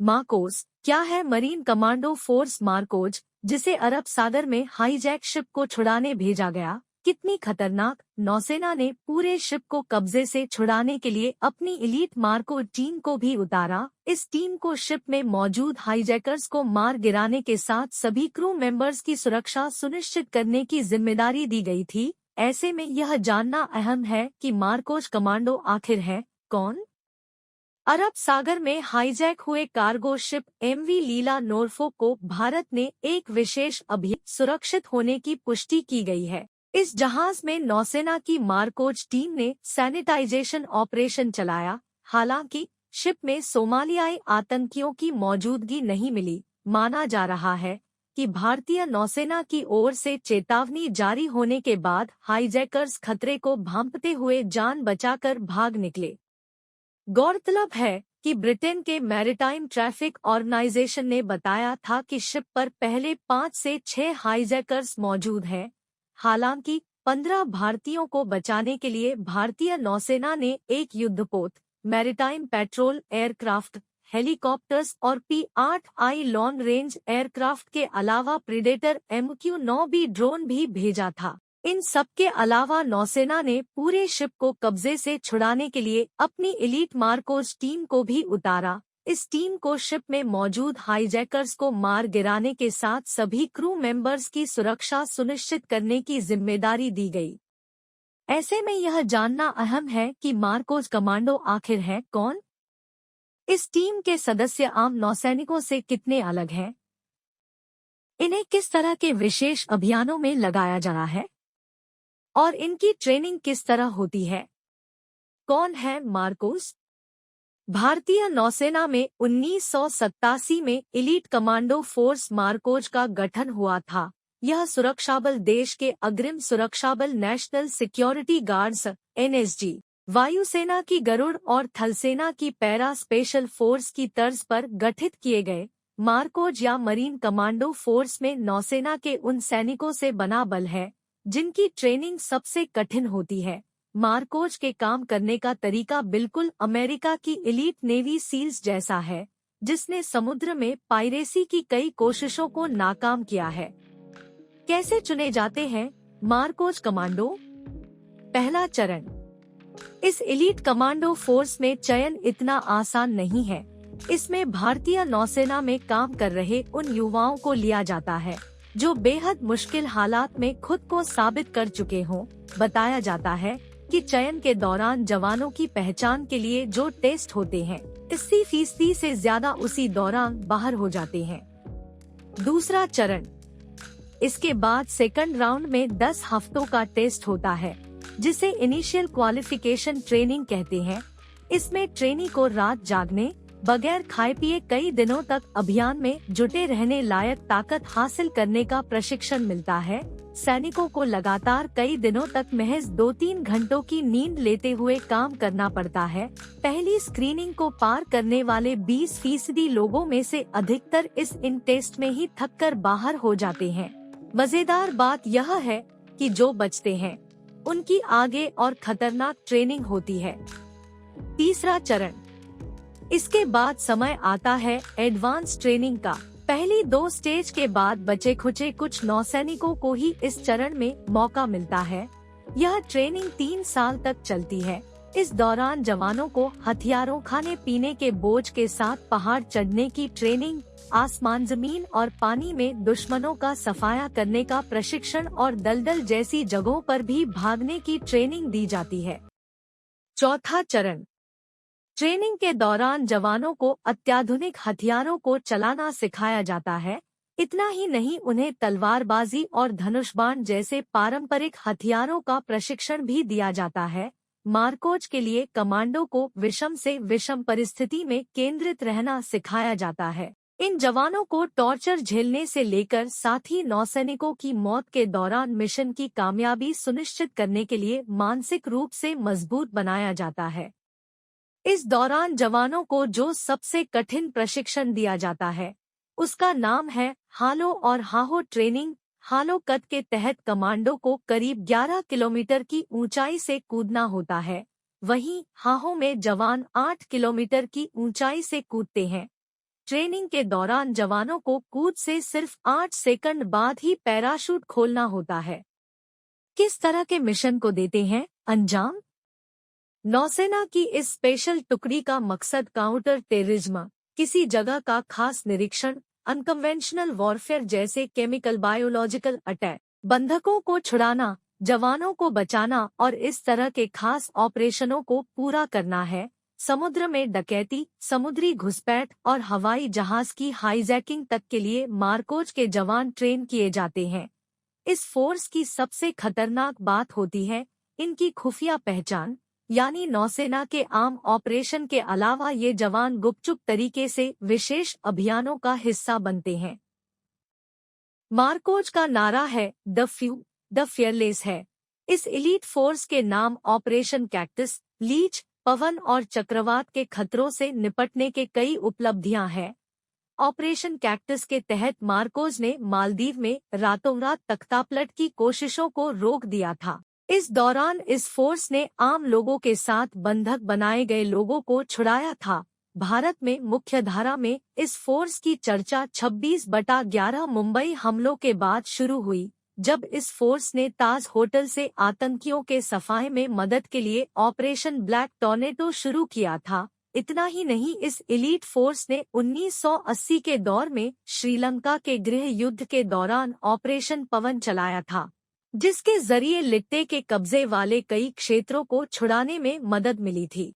Marcos क्या है? Marine commando force Marcos, जिसे अरब सागर में हाईजैक शिप को छुड़ाने भेजा गया। कितनी खतरनाक! नौसेना ने पूरे शिप को कब्जे से छुड़ाने के लिए अपनी इलीट मार्को टीम को भी उतारा। इस टीम को शिप में मौजूद हाईजैकर्स को मार गिराने के साथ सभी क्रू मेंबर्स की सुरक्षा सुनिश्चित करने की जिम्मेदारी दी गई थी। ऐसे में यह जानना अहम है कि मार्कोज कमांडो आखिर है कौन? अरब सागर में हाईजैक हुए cargo ship MV Lila Norfolk को भारत ने एक विशेष अभियान सुरक्षित होने की पुष्टि की गई है। इस जहाज में नौसेना की मार्कोज टीम ने सैनिटाइजेशन ऑपरेशन चलाया। हालांकि शिप में सोमालियाई आतंकियों की मौजूदगी नहीं मिली। माना जा रहा है कि भारतीय नौसेना की ओर से चेतावनी जारी होने के बाद हाईजैकर्स खतरे को भांपते हुए जान बचाकर भाग निकले। गौरतलब है कि ब्रिटेन के मैरीटाइम ट्रैफिक ऑर्गेनाइजेशन ने बताया था कि शिप पर पहले 5 से 6 हाईजैकर्स मौजूद हैं। हालांकि 15 भारतीयों को बचाने के लिए भारतीय नौसेना ने एक युद्धपोत, मैरीटाइम पेट्रोल एयरक्राफ्ट, हेलीकॉप्टर्स और P-8I लॉन्ग रेंज एयरक्राफ्ट के अलावा प्रीडेटर MQ-9B ड्रोन भी भेजा था। इन सब के अलावा नौसेना ने पूरे शिप को कब्जे से छुड़ाने के लिए अपनी एलीट मार्कोज टीम को भी उतारा। इस टीम को शिप में मौजूद हाईजैकर्स को मार गिराने के साथ सभी क्रू मेंबर्स की सुरक्षा सुनिश्चित करने की जिम्मेदारी दी गई। ऐसे में यह जानना अहम है कि मार्कोज कमांडो आखिर है कौन? इस टीम के सदस्य आम नौसैनिकों से कितने अलग हैं? इन्हें किस तरह के विशेष अभियानों में लगाया जाना है और इनकी ट्रेनिंग किस तरह होती है? कौन है मार्कोस? भारतीय नौसेना में 1987 में एलीट कमांडो फोर्स मार्कोज का गठन हुआ था। यह सुरक्षा बल देश के अग्रिम सुरक्षा बल नेशनल सिक्योरिटी गार्ड्स NSG, वायुसेना की गरुड़ और थलसेना की पैरा स्पेशल फोर्स की तर्ज पर गठित किए गए। मार्कोज या मरीन कमांडो फोर्स में नौसेना के उन सैनिकों से बना बल है जिनकी ट्रेनिंग सबसे कठिन होती है। मार्कोज के काम करने का तरीका बिल्कुल अमेरिका की एलीट नेवी सील्स जैसा है, जिसने समुद्र में पायरेसी की कई कोशिशों को नाकाम किया है। कैसे चुने जाते हैं मार्कोज कमांडो? पहला चरण। इस एलीट कमांडो फोर्स में चयन इतना आसान नहीं है। इसमें भारतीय नौसेना में काम कर रहे उन युवाओं को लिया जाता है जो बेहद मुश्किल हालात में खुद को साबित कर चुके हों। बताया जाता है कि चयन के दौरान जवानों की पहचान के लिए जो टेस्ट होते हैं, 80% से ज्यादा उसी दौरान बाहर हो जाते हैं। दूसरा चरण। इसके बाद सेकंड राउंड में 10 हफ्तों का टेस्ट होता है, जिसे इनिशियल क्वालिफिकेशन ट्रेनिंग कहते हैं। इसमें ट्रेनी को रात जागने, बगैर खाए पिए कई दिनों तक अभियान में जुटे रहने लायक ताकत हासिल करने का प्रशिक्षण मिलता है। सैनिकों को लगातार कई दिनों तक महज 2-3 घंटों की नींद लेते हुए काम करना पड़ता है। पहली स्क्रीनिंग को पार करने वाले 20% लोगों में से अधिकतर इस इन टेस्ट में ही थक कर बाहर हो जाते हैं। मजेदार बात यह है कि जो बचते हैं उनकी आगे और खतरनाक ट्रेनिंग होती है। तीसरा चरण। इसके बाद समय आता है एडवांस ट्रेनिंग का। पहली 2 स्टेज के बाद बचे खुचे कुछ नौसैनिकों को ही इस चरण में मौका मिलता है। यह ट्रेनिंग 3 साल तक चलती है। इस दौरान जवानों को हथियारों, खाने पीने के बोझ के साथ पहाड़ चढ़ने की ट्रेनिंग, आसमान, जमीन और पानी में दुश्मनों का सफाया करने का प्रशिक्षण और दलदल जैसी जगहों पर भी भागने की ट्रेनिंग दी जाती है। चौथा चरण। ट्रेनिंग के दौरान जवानों को अत्याधुनिक हथियारों को चलाना सिखाया जाता है। इतना ही नहीं, उन्हें तलवारबाजी और धनुषबाण जैसे पारंपरिक हथियारों का प्रशिक्षण भी दिया जाता है। मार्कोज के लिए कमांडो को विषम से विषम परिस्थिति में केंद्रित रहना सिखाया जाता है। इन जवानों को टॉर्चर झेलने से लेकर साथी नौसैनिकों की मौत के दौरान मिशन की कामयाबी सुनिश्चित करने के लिए मानसिक रूप से मजबूत बनाया जाता है। इस दौरान जवानों को जो सबसे कठिन प्रशिक्षण दिया जाता है उसका नाम है हालो और हाहो ट्रेनिंग। हालो कद के तहत कमांडो को करीब 11 किलोमीटर की ऊंचाई से कूदना होता है, वहीं हाहो में जवान 8 किलोमीटर की ऊंचाई से कूदते हैं। ट्रेनिंग के दौरान जवानों को कूद से सिर्फ 8 सेकंड बाद ही पैराशूट खोलना होता है। किस तरह के मिशन को देते हैं अंजाम? नौसेना की इस स्पेशल टुकड़ी का मकसद काउंटर टेररिज्म, किसी जगह का खास निरीक्षण, अनकन्वेंशनल वॉरफेयर जैसे केमिकल बायोलॉजिकल अटैक, बंधकों को छुड़ाना, जवानों को बचाना और इस तरह के खास ऑपरेशनों को पूरा करना है। समुद्र में डकैती, समुद्री घुसपैठ और हवाई जहाज की हाईजैकिंग तक के लिए मारकोच के जवान ट्रेन किए जाते हैं। इस फोर्स की सबसे खतरनाक बात होती है इनकी खुफिया पहचान, यानी नौसेना के आम ऑपरेशन के अलावा ये जवान गुपचुप तरीके से विशेष अभियानों का हिस्सा बनते हैं। मारकोच का नारा है द फियरलेस है। इस एलीट फोर्स के नाम ऑपरेशन कैक्टस, लीच, पवन और चक्रवात के खतरों से निपटने के कई उपलब्धियां हैं। ऑपरेशन कैक्टस के तहत मारकोज ने मालदीव में रातों रात तख्तापलट की कोशिशों को रोक दिया था। इस दौरान इस फोर्स ने आम लोगों के साथ बंधक बनाए गए लोगों को छुड़ाया था। भारत में मुख्यधारा में इस फोर्स की चर्चा 26/11 मुंबई हमलों के बाद शुरू हुई, जब इस फोर्स ने ताज होटल से आतंकियों के सफाए में मदद के लिए ऑपरेशन ब्लैक टॉर्नेडो शुरू किया था। इतना ही नहीं, इस एलीट फोर्स ने 1980 के दौर में श्रीलंका के गृह युद्ध के दौरान ऑपरेशन पवन चलाया था, जिसके जरिए लिट्टे के कब्जे वाले कई क्षेत्रों को छुड़ाने में मदद मिली थी।